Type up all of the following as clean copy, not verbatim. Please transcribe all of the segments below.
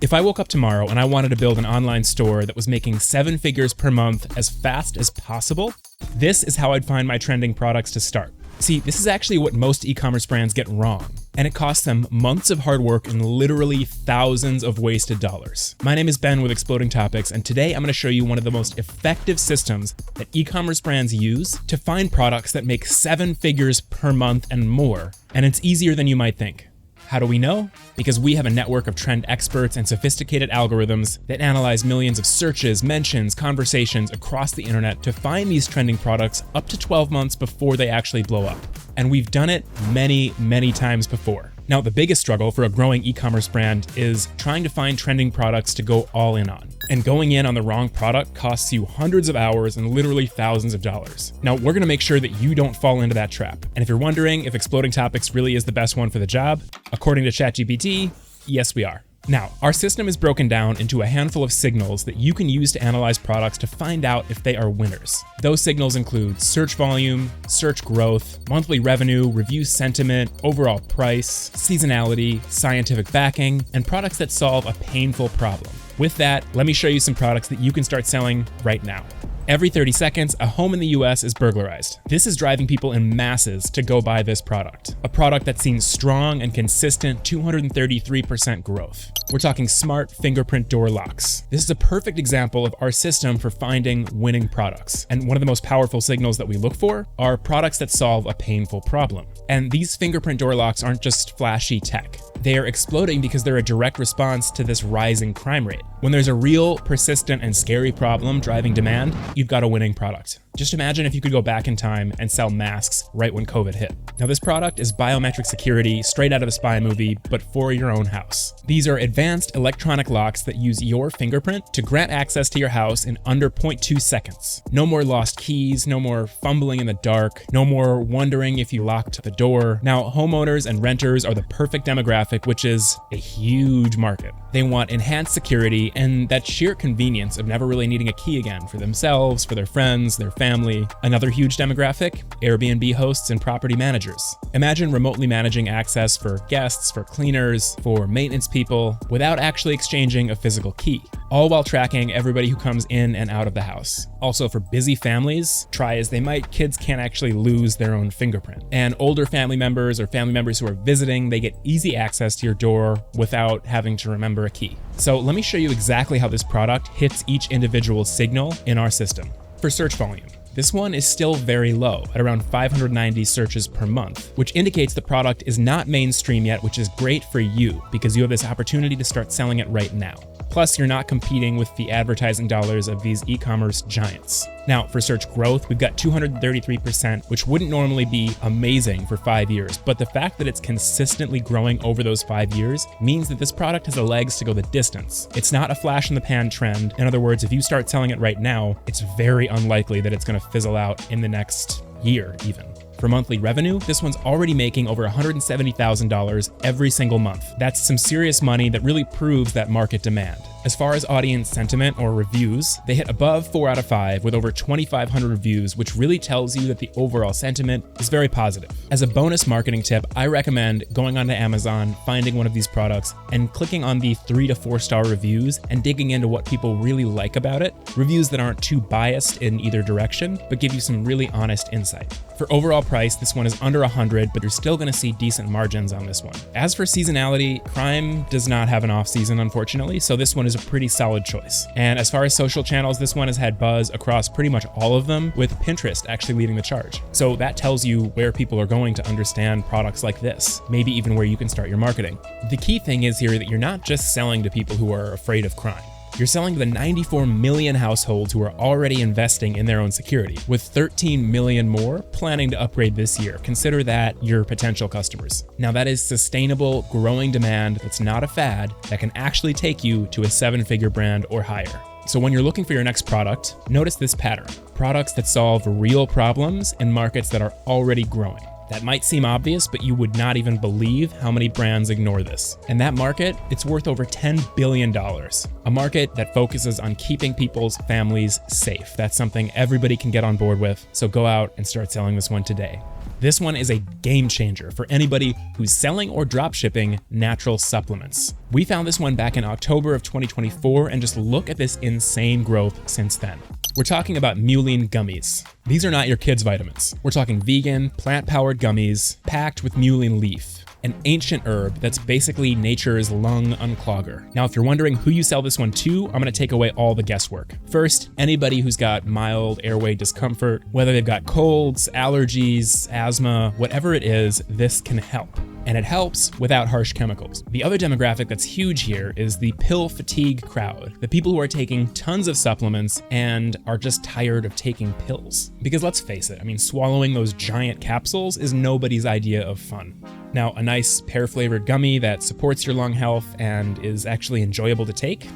If I woke up tomorrow and I wanted to build an online store that was making 7 figures per month as fast as possible, this is how I'd find my trending products to start. See, this is actually what most e-commerce brands get wrong, and it costs them months of hard work and literally thousands of wasted dollars. My name is Ben with Exploding Topics, and today I'm going to show you one of the most effective systems that e-commerce brands use to find products that make 7 figures per month and more, and it's easier than you might think. How do we know? Because we have a network of trend experts and sophisticated algorithms that analyze millions of searches, mentions, conversations across the internet to find these trending products up to 12 months before they actually blow up. And we've done it many, many times before. Now, the biggest struggle for a growing e-commerce brand is trying to find trending products to go all in on. And going in on the wrong product costs you hundreds of hours and literally thousands of dollars. Now, we're gonna make sure that you don't fall into that trap. And if you're wondering if Exploding Topics really is the best one for the job, according to ChatGPT, yes, we are. Now, our system is broken down into a handful of signals that you can use to analyze products to find out if they are winners. Those signals include search volume, search growth, monthly revenue, review sentiment, overall price, seasonality, scientific backing, and products that solve a painful problem. With that, let me show you some products that you can start selling right now. Every 30 seconds, a home in the US is burglarized. This is driving people in masses to go buy this product. A product that's seen strong and consistent 233% growth. We're talking smart fingerprint door locks. This is a perfect example of our system for finding winning products. And one of the most powerful signals that we look for are products that solve a painful problem. And these fingerprint door locks aren't just flashy tech. They are exploding because they're a direct response to this rising crime rate. When there's a real, persistent, and scary problem driving demand, you've got a winning product. Just imagine if you could go back in time and sell masks right when COVID hit. Now, this product is biometric security straight out of a spy movie, but for your own house. These are advanced electronic locks that use your fingerprint to grant access to your house in under 0.2 seconds. No more lost keys, no more fumbling in the dark, no more wondering if you locked the door. Now, homeowners and renters are the perfect demographic, which is a huge market. They want enhanced security and that sheer convenience of never really needing a key again for themselves, for their friends, their family. Another huge demographic, Airbnb hosts and property managers. Imagine remotely managing access for guests, for cleaners, for maintenance people, without actually exchanging a physical key, all while tracking everybody who comes in and out of the house. Also, for busy families, try as they might, kids can't actually lose their own fingerprint. And older family members or family members who are visiting, they get easy access to your door without having to remember a key. So let me show you exactly how this product hits each individual signal in our system. For search volume, this one is still very low at around 590 searches per month, which indicates the product is not mainstream yet, which is great for you because you have this opportunity to start selling it right now. Plus, you're not competing with the advertising dollars of these e-commerce giants. Now, for search growth, we've got 233%, which wouldn't normally be amazing for 5 years, but the fact that it's consistently growing over those 5 years means that this product has the legs to go the distance. It's not a flash in the pan trend. In other words, if you start selling it right now, it's very unlikely that it's going to fizzle out in the next year even. For monthly revenue, this one's already making over $170,000 every single month. That's some serious money that really proves that market demand. As far as audience sentiment or reviews, they hit above 4 out of 5 with over 2,500 reviews, which really tells you that the overall sentiment is very positive. As a bonus marketing tip, I recommend going onto Amazon, finding one of these products, and clicking on the 3 to 4 star reviews and digging into what people really like about it. Reviews that aren't too biased in either direction, but give you some really honest insight. For overall price, this one is under 100, but you're still gonna see decent margins on this one. As for seasonality, crime does not have an off season, unfortunately, so this one is a pretty solid choice. And as far as social channels, this one has had buzz across pretty much all of them, with Pinterest actually leading the charge. So that tells you where people are going to understand products like this, maybe even where you can start your marketing. The key thing is here that you're not just selling to people who are afraid of crime. You're selling to the 94 million households who are already investing in their own security, with 13 million more planning to upgrade this year. Consider that your potential customers. Now that is sustainable, growing demand that's not a fad, that can actually take you to a 7-figure brand or higher. So when you're looking for your next product, notice this pattern. Products that solve real problems in markets that are already growing. That might seem obvious, but you would not even believe how many brands ignore this. And that market, it's worth over $10 billion. A market that focuses on keeping people's families safe. That's something everybody can get on board with. So go out and start selling this one today. This one is a game changer for anybody who's selling or dropshipping natural supplements. We found this one back in October of 2024, and just look at this insane growth since then. We're talking about Mullein Gummies. These are not your kids' vitamins. We're talking vegan, plant-powered gummies packed with mullein leaf, an ancient herb that's basically nature's lung unclogger. Now, if you're wondering who you sell this one to, I'm gonna take away all the guesswork. First, anybody who's got mild airway discomfort, whether they've got colds, allergies, asthma, whatever it is, this can help. And it helps without harsh chemicals. The other demographic that's huge here is the pill fatigue crowd, the people who are taking tons of supplements and are just tired of taking pills. Because let's face it, I mean, swallowing those giant capsules is nobody's idea of fun. Now, a nice pear-flavored gummy that supports your lung health and is actually enjoyable to take,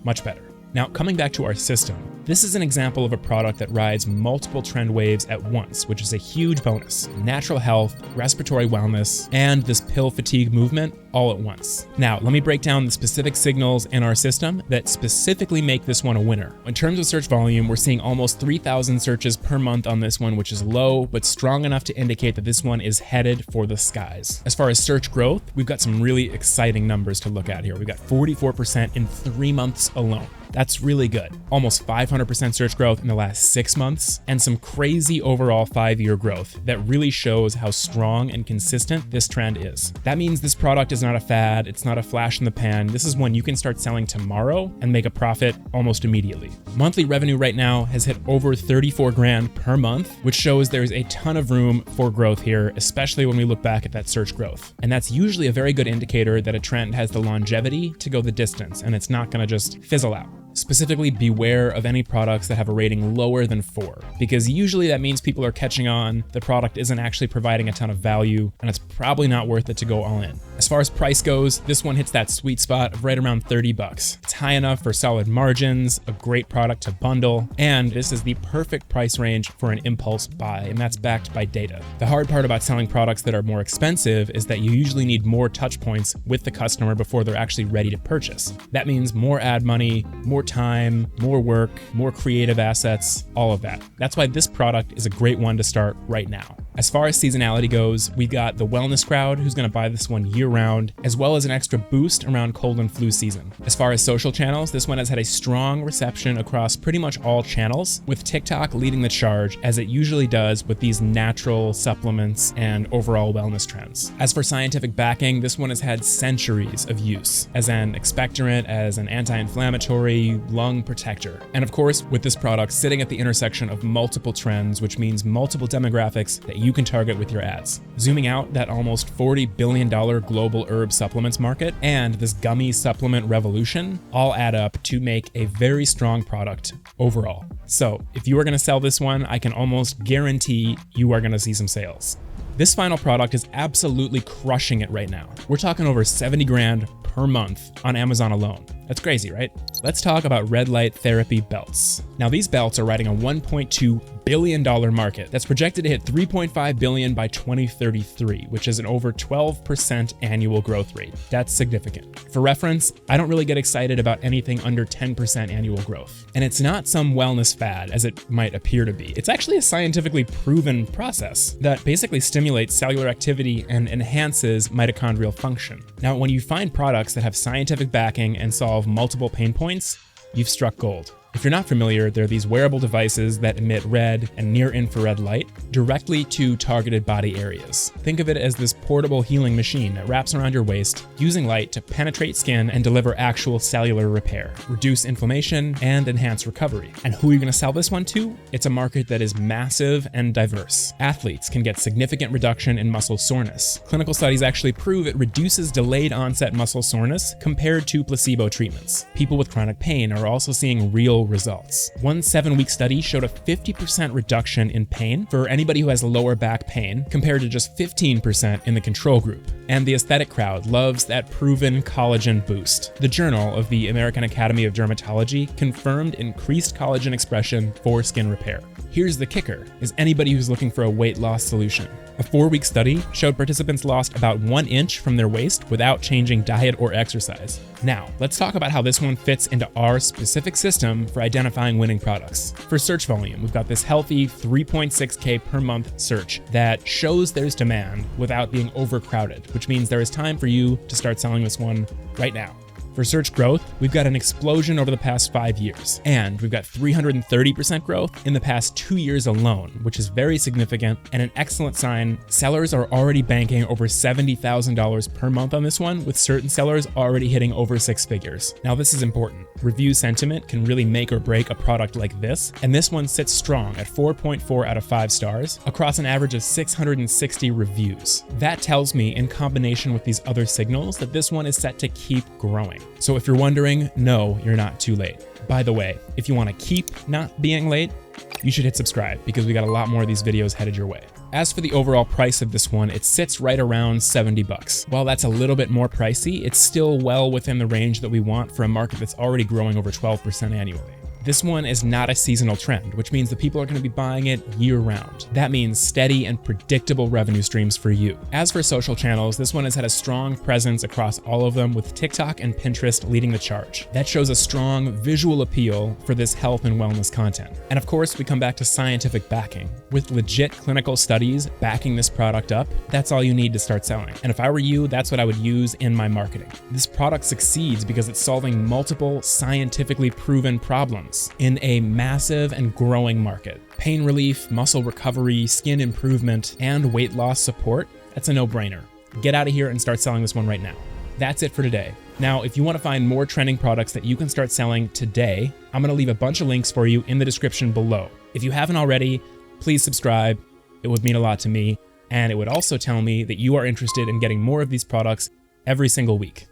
much better. Now, coming back to our system, this is an example of a product that rides multiple trend waves at once, which is a huge bonus. Natural health, respiratory wellness, and this pill fatigue movement all at once. Now, let me break down the specific signals in our system that specifically make this one a winner. In terms of search volume, we're seeing almost 3,000 searches per month on this one, which is low, but strong enough to indicate that this one is headed for the skies. As far as search growth, we've got some really exciting numbers to look at here. We've got 44% in 3 months alone. That's really good. Almost 500% search growth in the last 6 months, and some crazy overall 5-year growth that really shows how strong and consistent this trend is. That means this product is not a fad, it's not a flash in the pan. This is one you can start selling tomorrow and make a profit almost immediately. Monthly revenue right now has hit over 34 grand per month, which shows there's a ton of room for growth here, especially when we look back at that search growth. And that's usually a very good indicator that a trend has the longevity to go the distance, and it's not gonna just fizzle out. Specifically, beware of any products that have a rating lower than 4, because usually that means people are catching on, the product isn't actually providing a ton of value, and it's probably not worth it to go all in. As far as price goes, this one hits that sweet spot of right around 30 bucks. It's high enough for solid margins, a great product to bundle, and this is the perfect price range for an impulse buy, and that's backed by data. The hard part about selling products that are more expensive is that you usually need more touch points with the customer before they're actually ready to purchase. That means more ad money, more time, more work, more creative assets, all of that. That's why this product is a great one to start right now. As far as seasonality goes, we got the wellness crowd who's gonna buy this one year-round, as well as an extra boost around cold and flu season. As far as social channels, this one has had a strong reception across pretty much all channels, with TikTok leading the charge, as it usually does with these natural supplements and overall wellness trends. As for scientific backing, this one has had centuries of use as an expectorant, as an anti-inflammatory, lung protector. And of course, with this product sitting at the intersection of multiple trends, which means multiple demographics that you can target with your ads. Zooming out, that almost $40 billion global herb supplements market and this gummy supplement revolution all add up to make a very strong product overall. So if you are gonna sell this one, I can almost guarantee you are gonna see some sales. This final product is absolutely crushing it right now. We're talking over 70 grand per month on Amazon alone. That's crazy, right? Let's talk about red light therapy belts. Now, these belts are riding a $1.2 billion market that's projected to hit $3.5 billion by 2033, which is an over 12% annual growth rate. That's significant. For reference, I don't really get excited about anything under 10% annual growth. And it's not some wellness fad, as it might appear to be. It's actually a scientifically proven process that basically stimulates cellular activity and enhances mitochondrial function. Now, when you find products that have scientific backing and solve multiple pain points, you've struck gold. If you're not familiar, they're these wearable devices that emit red and near-infrared light directly to targeted body areas. Think of it as this portable healing machine that wraps around your waist, using light to penetrate skin and deliver actual cellular repair, reduce inflammation, and enhance recovery. And who are you going to sell this one to? It's a market that is massive and diverse. Athletes can get significant reduction in muscle soreness. Clinical studies actually prove it reduces delayed onset muscle soreness compared to placebo treatments. People with chronic pain are also seeing real results. One 7-week study showed a 50% reduction in pain for anybody who has lower back pain, compared to just 15% in the control group. And the aesthetic crowd loves that proven collagen boost. The Journal of the American Academy of Dermatology confirmed increased collagen expression for skin repair. Here's the kicker, is anybody who's looking for a weight loss solution. A 4-week study showed participants lost about 1 inch from their waist without changing diet or exercise. Now, let's talk about how this one fits into our specific system for identifying winning products. For search volume, we've got this healthy 3.6K per month search that shows there's demand without being overcrowded, which means there is time for you to start selling this one right now. For search growth, we've got an explosion over the past 5 years, and we've got 330% growth in the past 2 years alone, which is very significant and an excellent sign. Sellers are already banking over $70,000 per month on this one, with certain sellers already hitting over 6 figures. Now, this is important. Review sentiment can really make or break a product like this, and this one sits strong at 4.4 out of 5 stars across an average of 660 reviews. That tells me, in combination with these other signals, that this one is set to keep growing. So if you're wondering, no, you're not too late. By the way, if you want to keep not being late, you should hit subscribe because we got a lot more of these videos headed your way. As for the overall price of this one, it sits right around 70 bucks. While that's a little bit more pricey, it's still well within the range that we want for a market that's already growing over 12% annually. This one is not a seasonal trend, which means the people are going to be buying it year-round. That means steady and predictable revenue streams for you. As for social channels, this one has had a strong presence across all of them, with TikTok and Pinterest leading the charge. That shows a strong visual appeal for this health and wellness content. And of course, we come back to scientific backing. With legit clinical studies backing this product up, that's all you need to start selling. And if I were you, that's what I would use in my marketing. This product succeeds because it's solving multiple scientifically proven problems in a massive and growing market. Pain relief, muscle recovery, skin improvement, and weight loss support, that's a no-brainer. Get out of here and start selling this one right now. That's it for today. Now, if you want to find more trending products that you can start selling today, I'm going to leave a bunch of links for you in the description below. If you haven't already, please subscribe. It would mean a lot to me, and it would also tell me that you are interested in getting more of these products every single week.